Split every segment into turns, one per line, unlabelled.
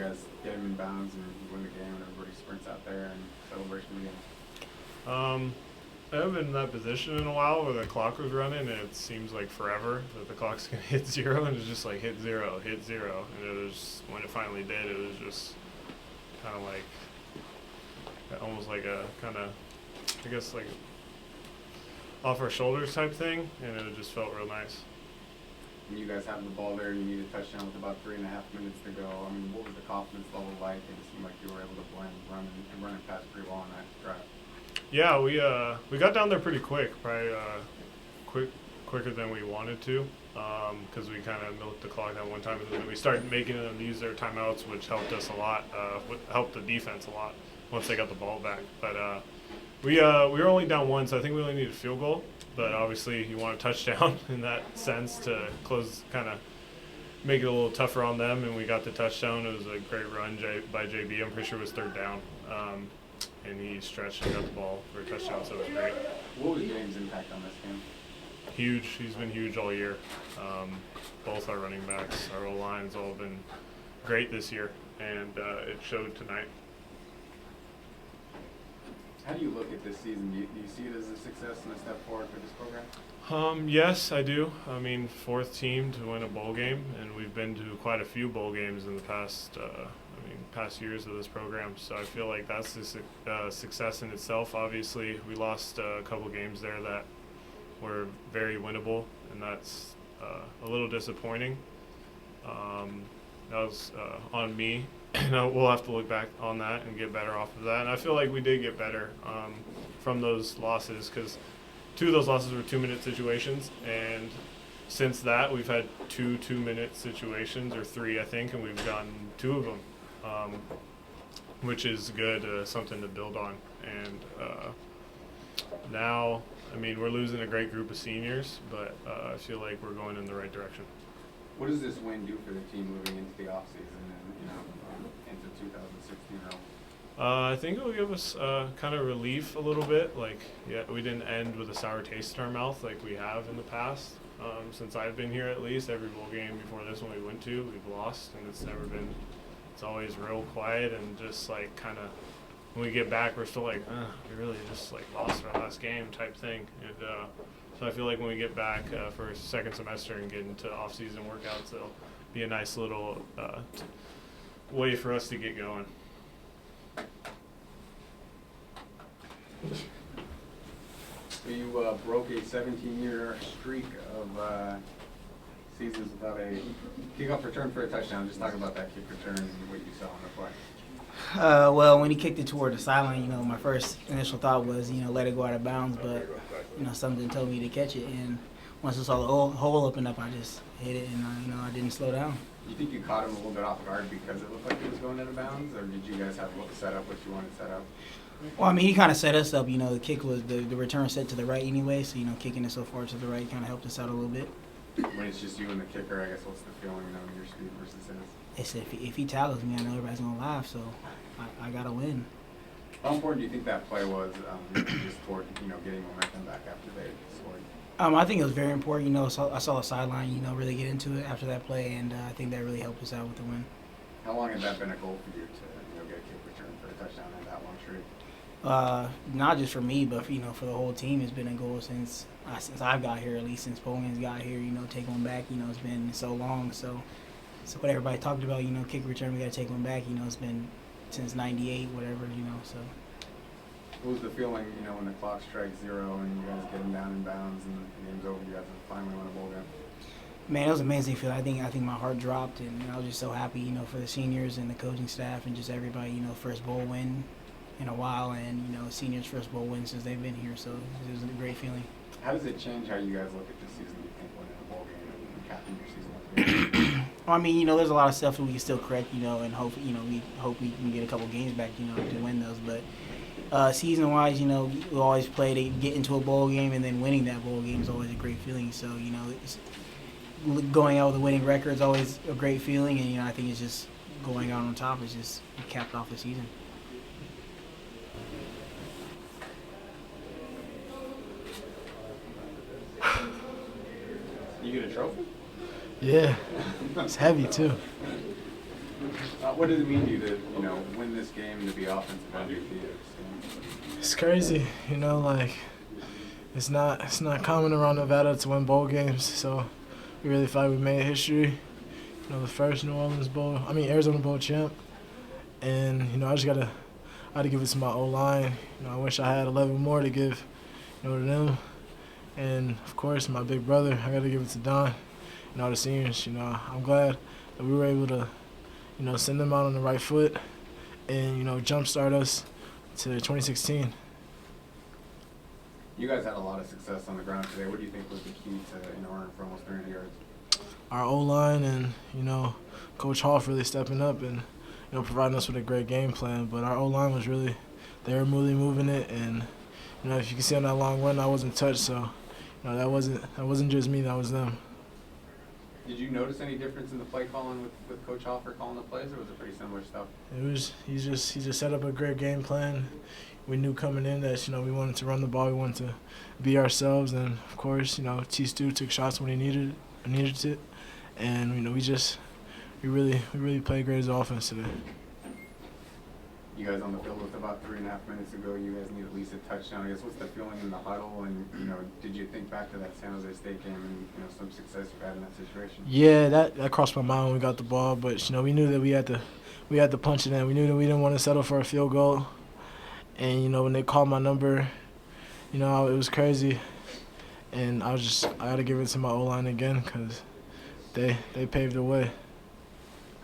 guys get him in bounds and win the game and everybody sprints out there and celebration begins?
I haven't been in that position in a while where the clock was running, and it seems like forever that the clock's gonna hit zero, and it's just like hit zero, and it was when it finally did, it was just kind of like almost like a kind of, I guess, like off our shoulders type thing, and it just felt real nice.
When you guys have the ball there, you need a touchdown with about 3.5 minutes to go. I mean, what was the confidence level like? It seemed like you were able to blend, run and pass pretty well on that drive.
Yeah, we got down there pretty quick, probably quicker than we wanted to, because we kind of milked the clock at one time, and then we started making them use their timeouts, which helped us a lot, helped the defense a lot once they got the ball back. But we were only down one, so I think we only needed a field goal. But obviously, you want a touchdown in that sense to close, kind of make it a little tougher on them, and we got the touchdown. It was a great run by JB. I'm pretty sure it was third down. And he stretched and got the ball for a touchdown, so it was great.
What was James' impact on this game?
Huge. He's been huge all year. Both our running backs, our O-line's all been great this year, and it showed tonight.
How do you look at this season? Do you see it as a success and a step forward for this program?
Yes, I do. I mean, fourth team to win a bowl game, and we've been to quite a few bowl games in the past years of this program. So I feel like that's a success in itself. Obviously, we lost a couple games there that were very winnable, and that's a little disappointing. That was on me. We'll have to look back on that and get better off of that. And I feel like we did get better from those losses, because 2 of those losses were 2-minute situations, and since that we've had 2 2-minute situations, or 3 I think, and we've gotten 2 of them, which is good, something to build on. And now, I mean, we're losing a great group of seniors, but I feel like we're going in the right direction.
What does this win do for the team moving into the offseason and into 2016?
I think it will give us kind of relief a little bit. Like, yeah, we didn't end with a sour taste in our mouth like we have in the past. Since I've been here, at least every bowl game before this one we went to, we've lost, and it's always real quiet, and just like kind of when we get back, we're still like, we really just like lost our last game type thing. And so I feel like when we get back for a second semester and get into off-season workouts, it'll be a nice little way for us to get going.
So you broke a 17-year streak of seasons without a kickoff return for a touchdown. Just talk about that kick return and what you saw on the play.
Well, when he kicked it toward the sideline, my first initial thought was, let it go out of bounds, but, something told me to catch it. And once I saw the hole open up, I just hit it, and, I didn't slow down.
You think you caught him a little bit off guard because it looked like it was going out of bounds, or did you guys have set up what you wanted set up?
Well, I mean, he kind of set us up. The kick was the return set to the right anyway, so, kicking it so far to the right kind of helped us out a little bit.
When it's just you and the kicker, I guess, what's the feeling, your speed versus his?
It's if he tackles me, I know everybody's going to laugh, so I got to win.
How important do you think that play was just toward, getting momentum back after they scored?
I think it was very important. I saw the sideline, really get into it after that play, and I think that really helped us out with the win.
How long has that been a goal for you to, get a kick return for a touchdown in that long streak?
Not just for me, but for the whole team. It's been a goal since I've got here, at least since Postgame's got here. Take one back. It's been so long. So what everybody talked about, kick return, we got to take one back. It's been since '98, whatever. So.
What was the feeling, when the clock strikes 0 and you guys get them down in bounds and the game's over? You guys finally win a bowl game.
Man, it was an amazing feeling. I think my heart dropped, and I was just so happy, for the seniors and the coaching staff and just everybody. First bowl win in a while, and seniors' first bowl win since they've been here. So it was a great feeling.
How does it change how you guys look at this season? You think winning a bowl game and capping your season?
Well, I mean, there's a lot of stuff that we can still correct, and hope, we hope we can get a couple games back, to win those. But season-wise, we always play to get into a bowl game, and then winning that bowl game is always a great feeling. So, it's going out with a winning record is always a great feeling, and I think it's just going out on top is just capped off the season.
You get a trophy?
Yeah, it's heavy too.
What does it mean to you to, win this game and to be offensive MVP?
It's crazy, like it's not common around Nevada to win bowl games, so we really feel like we made history. The first Arizona Bowl champ, and I had to give it to my O-line. I wish I had 11 more to give, to them, and of course my big brother. I got to give it to Don and all the seniors. I'm glad that we were able to, send them out on the right foot, and jumpstart us to 2016.
You guys had a lot of success on the ground today. What do you think was the key to running for almost 300 yards?
Our O-line and, Coach Hoff really stepping up and, providing us with a great game plan. But our O-line was really, they were really moving it. And, if you can see on that long run, I wasn't touched. So, that wasn't just me, that was them.
Did you notice any difference in the play calling with Coach Hoffer calling the plays, or was it pretty similar stuff?
He just set up a great game plan. We knew coming in that we wanted to run the ball, we wanted to be ourselves, and of course T. Stu took shots when he needed it, and we really played great as offense today.
You guys on the field with about 3.5 minutes ago. You guys need at least a touchdown. I guess what's the feeling in the huddle, and did you think back to that San Jose State game and some success you had in that situation?
Yeah, that crossed my mind when we got the ball, but we knew that we had to punch it in. We knew that we didn't want to settle for a field goal, and when they called my number, it was crazy, and I had to give it to my O-line again because they paved the way.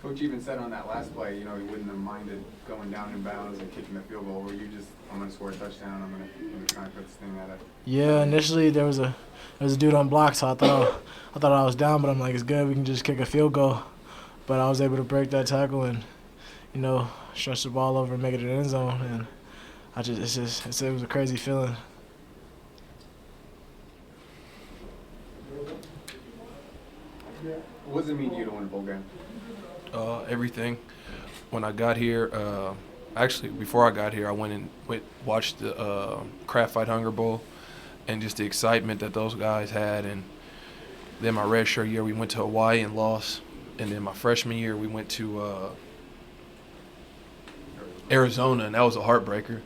Coach even said on that last play, he wouldn't have minded going down in bounds and kicking the field goal. Were you just, I'm going to score a touchdown, I'm going to try and put this thing at it?
Yeah, initially there was a dude on block, so I thought I was down, but I'm like, it's good, we can just kick a field goal. But I was able to break that tackle and, stretch the ball over and make it an end zone, and it was a crazy feeling.
What does it mean to you to win a bowl game?
Everything. When I got here, actually before I got here, I went and watched the Kraft Fight Hunger Bowl, and just the excitement that those guys had. And then my redshirt year, we went to Hawaii and lost. And then my freshman year, we went to Arizona, and that was a heartbreaker.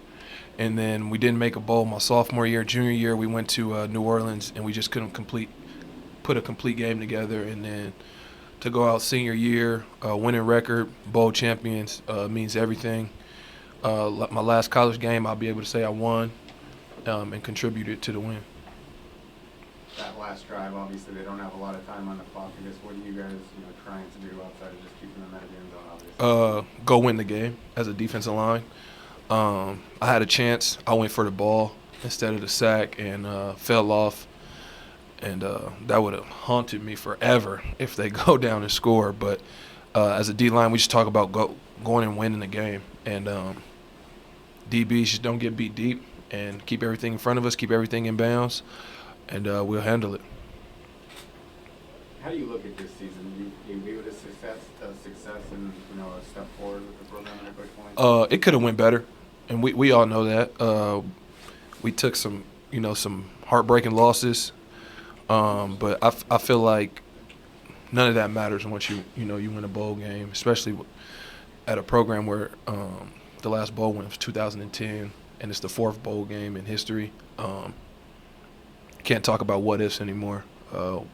And then we didn't make a bowl my sophomore year. Junior year, we went to New Orleans, and we just couldn't put a complete game together. And then to go out senior year, winning record, bowl champions, means everything. My last college game, I'll be able to say I won and contributed to the win.
That last drive, obviously, they don't have a lot of time on the clock. I guess what are you guys trying to do outside of just keeping them at the end zone, obviously?
Go win the game as a defensive line. I had a chance. I went for the ball instead of the sack and fell off. And that would have haunted me forever if they go down and score. But as a D-line, we just talk about going and winning the game. And DBs just don't get beat deep and keep everything in front of us, keep everything in bounds, and we'll handle it.
How do you look at this season? You view it as success and a step forward with the program and Coach Point?
It could have went better, and we all know that. We took some heartbreaking losses. But I feel like none of that matters once you win a bowl game, especially at a program where the last bowl win was 2010, and it's the 4th bowl game in history. Can't talk about what ifs anymore.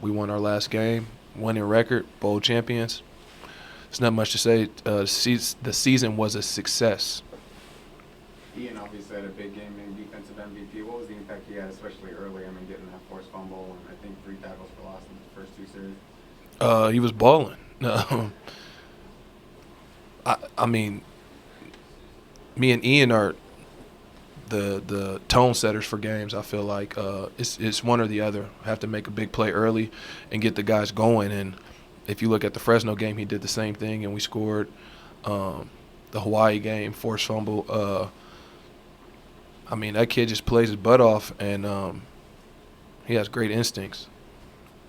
We won our last game, winning record, bowl champions. There's not much to say. The season was a success.
Ian obviously had a big game in defensive MVP. What was the impact he had, especially early? Getting that forced fumble and I think 3 tackles for loss in the first 2 series.
He was balling. Me and Ian are the tone setters for games. I feel like it's one or the other. I have to make a big play early and get the guys going. And if you look at the Fresno game, he did the same thing, and we scored. The Hawaii game, forced fumble. That kid just plays his butt off, and he has great instincts.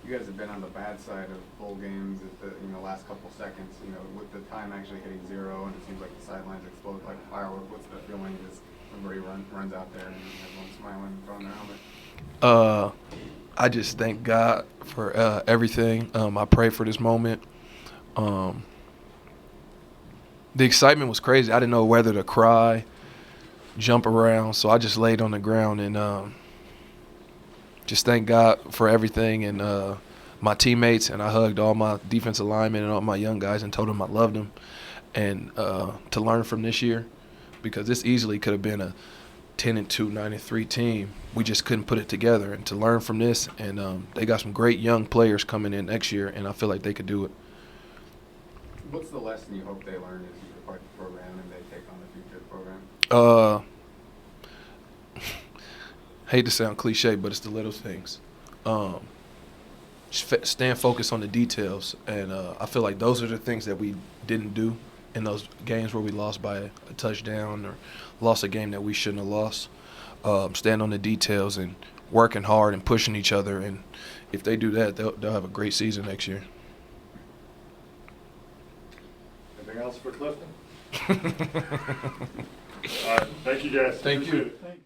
You guys have been on the bad side of bowl games at the last couple seconds. With the time actually hitting 0, and it seems like the sidelines explode like a firework. What's the feeling as everybody runs out there and everyone's smiling and throwing their helmet?
I just thank God for everything. I pray for this moment. The excitement was crazy. I didn't know whether to cry, jump around, so I just laid on the ground and just thank God for everything and my teammates, and I hugged all my defensive linemen and all my young guys and told them I loved them, and to learn from this year, because this easily could have been a 10-2, 9-3 team. We just couldn't put it together, and to learn from this, and they got some great young players coming in next year, and I feel like they could do it.
What's the lesson you hope they learn as you depart the program and they take on the future of the program?
Hate to sound cliche, but it's the little things. Stand focused on the details, and I feel like those are the things that we didn't do in those games where we lost by a touchdown or lost a game that we shouldn't have lost. Stand on the details and working hard and pushing each other, and if they do that, they'll have a great season next year.
Anything else for Clifton? All right, thank you guys.
Thank you.
Appreciate it.